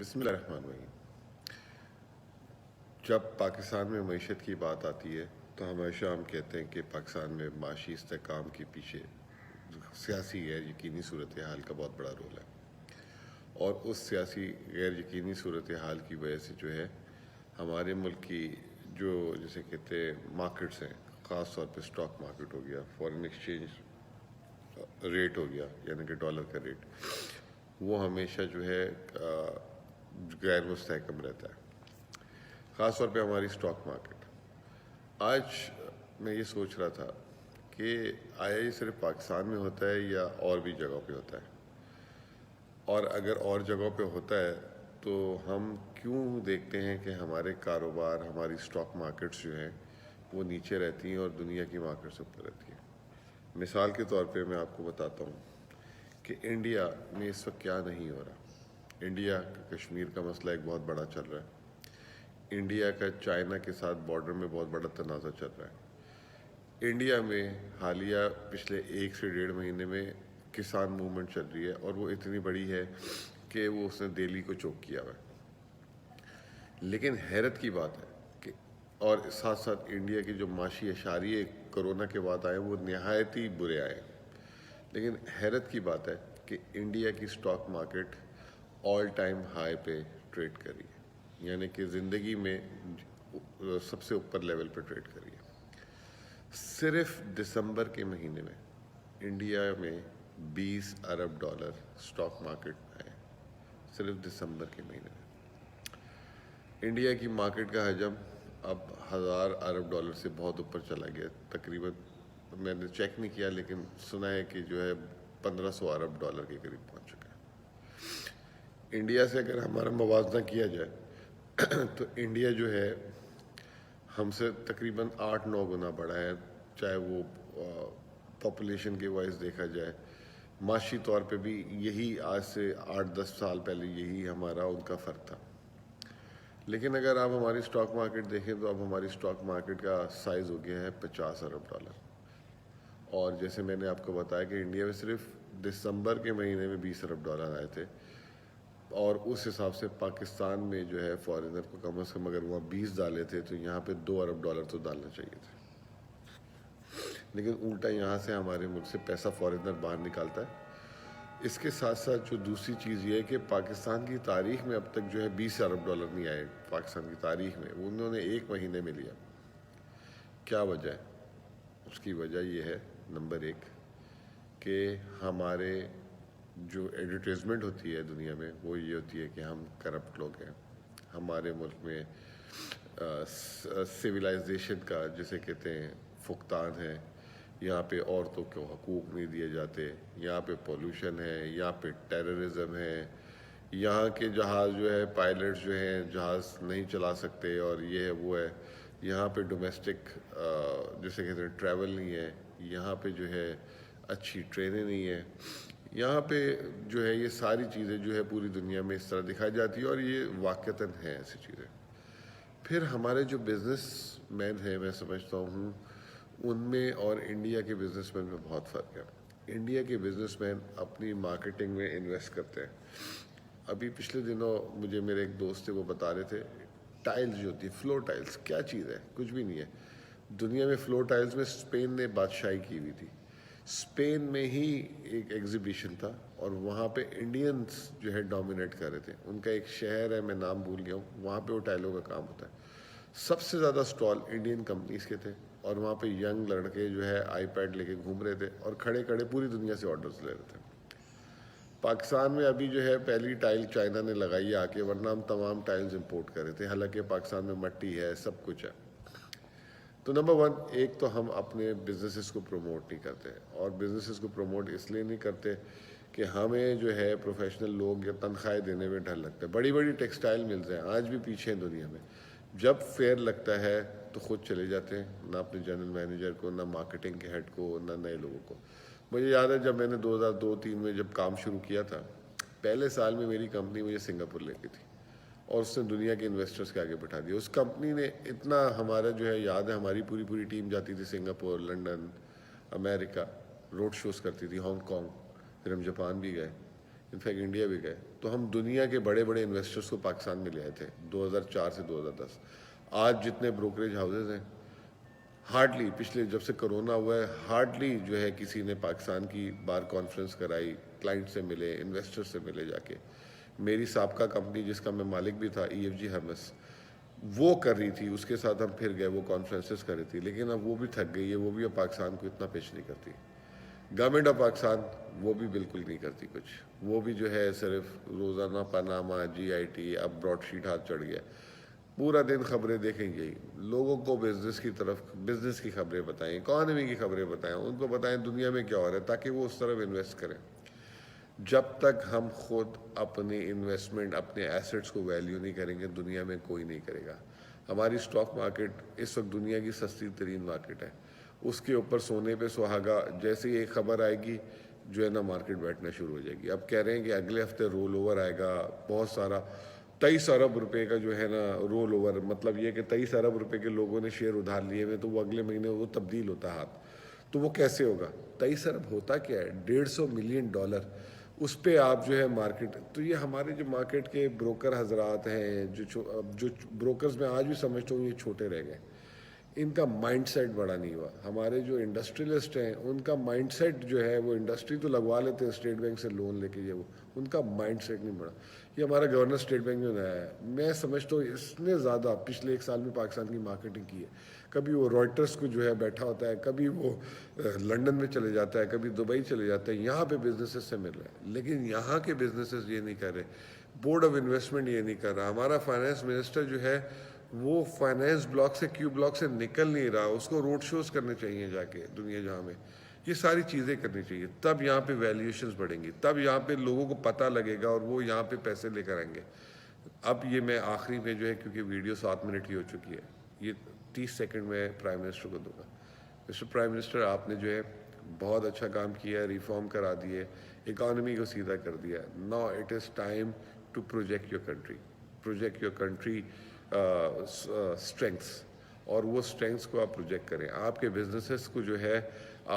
بسم اللہ الرحمن الرحیم۔ جب پاکستان میں معیشت کی بات آتی ہے تو ہمیشہ ہم کہتے ہیں کہ پاکستان میں معاشی استحکام کے پیچھے سیاسی غیر یقینی صورتحال کا بہت بڑا رول ہے، اور اس سیاسی غیر یقینی صورتحال کی وجہ سے جو ہے ہمارے ملک کی جو جسے کہتے ہیں مارکیٹس ہیں، خاص طور پہ اسٹاک مارکیٹ ہو گیا، فورن ایکسچینج ریٹ ہو گیا یعنی کہ ڈالر کا ریٹ، وہ ہمیشہ جو ہے غیر مستحکم رہتا ہے، خاص طور پہ ہماری اسٹاک مارکیٹ۔ آج میں یہ سوچ رہا تھا کہ آیا یہ صرف پاکستان میں ہوتا ہے یا اور بھی جگہوں پہ ہوتا ہے، اور اگر اور جگہوں پہ ہوتا ہے تو ہم کیوں دیکھتے ہیں کہ ہمارے کاروبار، ہماری اسٹاک مارکیٹس جو ہیں وہ نیچے رہتی ہیں اور دنیا کی مارکیٹس اوپر رہتی ہیں۔ مثال کے طور پہ میں آپ کو بتاتا ہوں کہ انڈیا میں اس وقت کیا نہیں ہو رہا۔ انڈیا کا کشمیر کا مسئلہ ایک بہت بڑا چل رہا ہے، انڈیا کا چائنا کے ساتھ بارڈر میں بہت بڑا تنازع چل رہا ہے، انڈیا میں حالیہ پچھلے 1 سے 1.5 مہینے میں کسان موومنٹ چل رہی ہے، اور وہ اتنی بڑی ہے کہ وہ اس نے دہلی کو چوک کیا ہوا ہے۔ لیکن حیرت کی بات ہے کہ اور ساتھ ساتھ انڈیا کے جو معاشی اشاریے کرونا کے بعد آئے وہ نہایت ہی برے آئے، لیکن حیرت کی بات ہے کہ انڈیا کی stock market all time high پہ ٹریڈ کر رہی ہے، یعنی کہ زندگی میں سب سے اوپر لیول پہ ٹریڈ کر رہی ہے۔ صرف دسمبر کے مہینے میں انڈیا میں $20 ارب اسٹاک مارکیٹ میں آئے، صرف دسمبر کے مہینے میں۔ انڈیا کی مارکیٹ کا حجم اب $1000 ارب سے بہت اوپر چلا گیا، تقریباً میں نے چیک نہیں کیا لیکن سنا ہے کہ جو ہے $1500 ارب کے قریب پہنچ چکا ہے۔ انڈیا سے اگر ہمارا موازنہ کیا جائے تو انڈیا جو ہے ہم سے تقریباً 8-9 گنا بڑا ہے، چاہے وہ پاپولیشن کے وائز دیکھا جائے، معاشی طور پہ بھی یہی آج سے 8-10 سال پہلے یہی ہمارا ان کا فرق تھا۔ لیکن اگر آپ ہماری اسٹاک مارکیٹ دیکھیں تو اب ہماری اسٹاک مارکیٹ کا سائز ہو گیا ہے $50 ارب، اور جیسے میں نے آپ کو بتایا کہ انڈیا میں صرف دسمبر کے مہینے میں $20 ارب آئے تھے، اور اس حساب سے پاکستان میں جو ہے فارینر کو کم از کم اگر وہاں 20 ڈالے تھے تو یہاں پہ $2 ارب تو ڈالنا چاہیے تھے، لیکن الٹا یہاں سے ہمارے ملک سے پیسہ فارینر باہر نکالتا ہے۔ اس کے ساتھ ساتھ جو دوسری چیز یہ ہے کہ پاکستان کی تاریخ میں اب تک جو ہے $20 ارب نہیں آئے پاکستان کی تاریخ میں، انہوں نے 1 مہینے میں لیا۔ کیا وجہ ہے؟ اس کی وجہ یہ ہے نمبر 1 کہ ہمارے جو ایڈورٹیزمنٹ ہوتی ہے دنیا میں وہ یہ ہوتی ہے کہ ہم کرپٹ لوگ ہیں، ہمارے ملک میں سویلائزیشن کا جسے کہتے ہیں فقدان ہے، یہاں پہ عورتوں کو حقوق نہیں دیے جاتے، یہاں پہ پولوشن ہے، یہاں پہ ٹیررزم ہے، یہاں کے جہاز جو ہے پائلٹس جو ہیں جہاز نہیں چلا سکتے، اور یہ ہے وہ ہے، یہاں پہ ڈومیسٹک جسے کہتے ہیں ٹریول نہیں ہے، یہاں پہ جو ہے اچھی ٹرینیں نہیں ہیں، یہاں پہ جو ہے یہ ساری چیزیں جو ہے پوری دنیا میں اس طرح دکھائی جاتی ہے، اور یہ واقعتاً ہیں ایسی چیزیں۔ پھر ہمارے جو بزنس مین ہیں میں سمجھتا ہوں ان میں اور انڈیا کے بزنس مین میں بہت فرق ہے۔ انڈیا کے بزنس مین اپنی مارکیٹنگ میں انویسٹ کرتے ہیں۔ ابھی پچھلے دنوں مجھے میرے ایک دوست تھے، وہ بتا رہے تھے ٹائلز جو ہوتی ہے، فلور ٹائلز کیا چیز ہے؟ کچھ بھی نہیں ہے دنیا میں۔ فلور ٹائلز میں اسپین نے بادشاہی کی ہوئی تھی، اسپین میں ہی ایک ایگزیبیشن تھا اور وہاں پہ انڈینز جو ہے ڈومینیٹ کر رہے تھے، ان کا ایک شہر ہے میں نام بھول گیا ہوں، وہاں پہ وہ ٹائلوں کا کام ہوتا ہے، سب سے زیادہ سٹال انڈین کمپنیز کے تھے، اور وہاں پہ ینگ لڑکے جو ہے آئی پیڈ لے کے گھوم رہے تھے اور کھڑے کھڑے پوری دنیا سے آرڈرز لے رہے تھے۔ پاکستان میں ابھی جو ہے پہلی ٹائل چائنا نے لگائی آ کے، ورنہ ہم تمام ٹائلز امپورٹ کر رہے تھے، حالانکہ پاکستان میں مٹی ہے، سب کچھ ہے۔ تو نمبر 1 ایک تو ہم اپنے بزنسز کو پروموٹ نہیں کرتے، اور بزنسز کو پروموٹ اس لیے نہیں کرتے کہ ہمیں جو ہے پروفیشنل لوگ یا تنخواہیں دینے میں ڈر لگتا ہے۔ بڑی بڑی ٹیکسٹائل ملز ہیں آج بھی پیچھے ہیں دنیا میں، جب فیئر لگتا ہے تو خود چلے جاتے ہیں، نہ اپنے جنرل مینیجر کو، نہ مارکیٹنگ کے ہیڈ کو، نہ نئے لوگوں کو۔ مجھے یاد ہے جب میں نے 2002-03 میں جب کام شروع کیا تھا، پہلے سال میں میری کمپنی مجھے سنگاپور لے گئی تھی، اور اس نے دنیا کے انویسٹرز کے آگے بٹھا دیا۔ اس کمپنی نے اتنا ہمارا جو ہے یاد ہے، ہماری پوری ٹیم جاتی تھی سنگاپور، لنڈن، امریکہ، روڈ شوز کرتی تھی، ہانگ کانگ، پھر ہم جاپان بھی گئے۔ انفیکٹ انڈیا بھی گئے، تو ہم دنیا کے بڑے بڑے انویسٹرز کو پاکستان میں لے آئے تھے 2004 سے 2010۔ آج جتنے بروکریج ہاؤسز ہیں، ہارڈلی پچھلے جب سے کرونا ہوا ہے ہارڈلی جو ہے کسی نے پاکستان کی بار کانفرنس کرائی، کلائنٹ سے ملے، انویسٹر سے ملے جا کے۔ میری سابقہ کمپنی جس کا میں مالک بھی تھا EFG ہرمس، وہ کر رہی تھی، اس کے ساتھ ہم پھر گئے، وہ کانفرنسز کر رہی تھی، لیکن اب وہ بھی تھک گئی ہے، وہ بھی اب پاکستان کو اتنا پیش نہیں کرتی۔ گورنمنٹ آف پاکستان وہ بھی بالکل نہیں کرتی کچھ، وہ بھی جو ہے صرف روزانہ پاناما GIT، اب براڈ شیٹ ہاتھ چڑھ گیا، پورا دن خبریں دیکھیں گے، لوگوں کو بزنس کی طرف، بزنس کی خبریں بتائیں، اکانومی کی خبریں بتائیں، ان کو بتائیں دنیا میں کیا ہو رہا ہے تاکہ وہ اس طرف انویسٹ کریں۔ جب تک ہم خود اپنی انویسٹمنٹ، اپنے ایسٹس کو ویلیو نہیں کریں گے، دنیا میں کوئی نہیں کرے گا۔ ہماری اسٹاک مارکیٹ اس وقت دنیا کی سستی ترین مارکیٹ ہے، اس کے اوپر سونے پہ سہاگا، جیسے ہی ایک خبر آئے گی جو ہے نا مارکیٹ بیٹھنا شروع ہو جائے گی۔ اب کہہ رہے ہیں کہ اگلے ہفتے رول اوور آئے گا، بہت سارا 23 ارب روپے کا جو ہے نا رول اوور، مطلب یہ کہ 23 ارب روپے کے لوگوں نے شیئر ادھار لیے ہوئے، تو وہ اگلے مہینے وہ تبدیل ہوتا ہاتھ، تو وہ کیسے ہوگا؟ 23 ارب ہوتا کیا ہے؟ $150 ملین، اس پہ آپ جو ہے مارکیٹ، تو یہ ہمارے جو مارکیٹ کے بروکر حضرات ہیں، جو بروکرز میں آج بھی سمجھتا ہوں یہ چھوٹے رہ گئے، ان کا مائنڈ سیٹ بڑا نہیں ہوا۔ ہمارے جو انڈسٹریلسٹ ہیں ان کا مائنڈ سیٹ جو ہے، وہ انڈسٹری تو لگوا لیتے ہیں اسٹیٹ بینک سے لون لے کے، یہ وہ ان کا مائنڈ سیٹ نہیں بڑا۔ یہ ہمارا گورنر اسٹیٹ بینک میں نیا ہے، میں سمجھتا ہوں اس نے زیادہ پچھلے 1 سال میں پاکستان کی مارکیٹنگ کی ہے۔ کبھی وہ رائٹرس کو جو ہے بیٹھا ہوتا ہے، کبھی وہ لنڈن میں چلے جاتا ہے، کبھی دبئی چلے جاتا ہے، یہاں پہ بزنسز سے مل رہے ہیں، لیکن یہاں کے بزنسز یہ نہیں کر رہے، بورڈ آف انویسٹمنٹ یہ نہیں کر رہا۔ ہمارا فائنانس منسٹر جو ہے وہ فائنانس بلاک سے، کیو بلاک سے نکل نہیں رہا، اس کو روڈ شوز کرنے چاہیے جا کے دنیا جہاں میں، یہ ساری چیزیں کرنی چاہیے، تب یہاں پہ ویلیوشنز بڑھیں گی، تب یہاں پہ لوگوں کو پتہ لگے گا اور وہ یہاں پہ پیسے لے کر آئیں گے۔ اب یہ میں آخری میں جو ہے، کیونکہ ویڈیو 7 منٹ کی ہو چکی ہے، یہ 30 سیکنڈ میں پرائم منسٹر کو دوں گا۔ مسٹر پرائم منسٹر، آپ نے جو ہے بہت اچھا کام کیا ہے، ریفارم کرا دیے، اکانومی کو سیدھا کر دیا۔ Now it is time to project your country, project your country strengths, اور وہ اسٹرینگس کو آپ پروجیکٹ کریں۔ آپ کے بزنسز کو جو ہے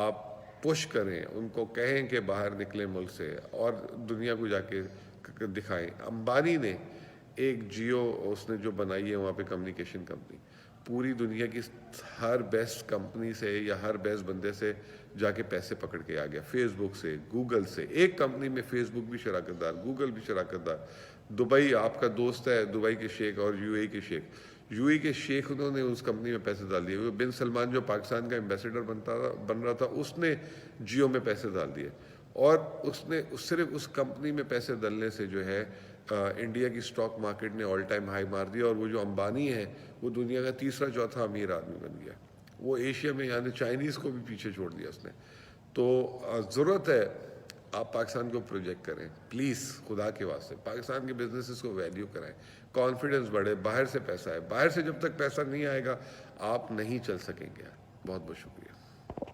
آپ پش کریں، ان کو کہیں کہ باہر نکلیں ملک سے اور دنیا کو جا کے دکھائیں۔ امبانی نے ایک جیو اس نے جو بنائی ہے وہاں پہ کمیونیکیشن کمپنی، پوری دنیا کی ہر بیسٹ کمپنی سے یا ہر بیسٹ بندے سے جا کے پیسے پکڑ کے آ گیا، فیس بک سے، گوگل سے، ایک کمپنی میں فیس بک بھی شراکت دار، گوگل بھی شراکت دار، دبئی آپ کا دوست ہے، دبئی کے شیخ اور UAE کے شیخ، UAE کے شیخ انہوں نے اس کمپنی میں پیسے ڈال دیے۔ بن سلمان جو پاکستان کا ایمبیسیڈر بن رہا تھا، اس نے جیو میں پیسے ڈال دیے، اور اس نے صرف اس کمپنی میں پیسے ڈالنے سے جو ہے انڈیا کی اسٹاک مارکیٹ نے آل ٹائم ہائی مار دیا، اور وہ جو امبانی ہے وہ دنیا کا تیسرا چوتھا امیر آدمی بن گیا، وہ ایشیا میں یعنی چائنیز کو بھی پیچھے چھوڑ دیا اس نے۔ تو ضرورت ہے آپ پاکستان کو پروجیکٹ کریں، پلیز خدا کے واسطے پاکستان کے بزنسز کو ویلیو کرائیں، کانفیڈنس بڑھے، باہر سے پیسہ آئے، باہر سے جب تک پیسہ نہیں آئے گا آپ نہیں چل سکیں گے۔ بہت بہت شکریہ۔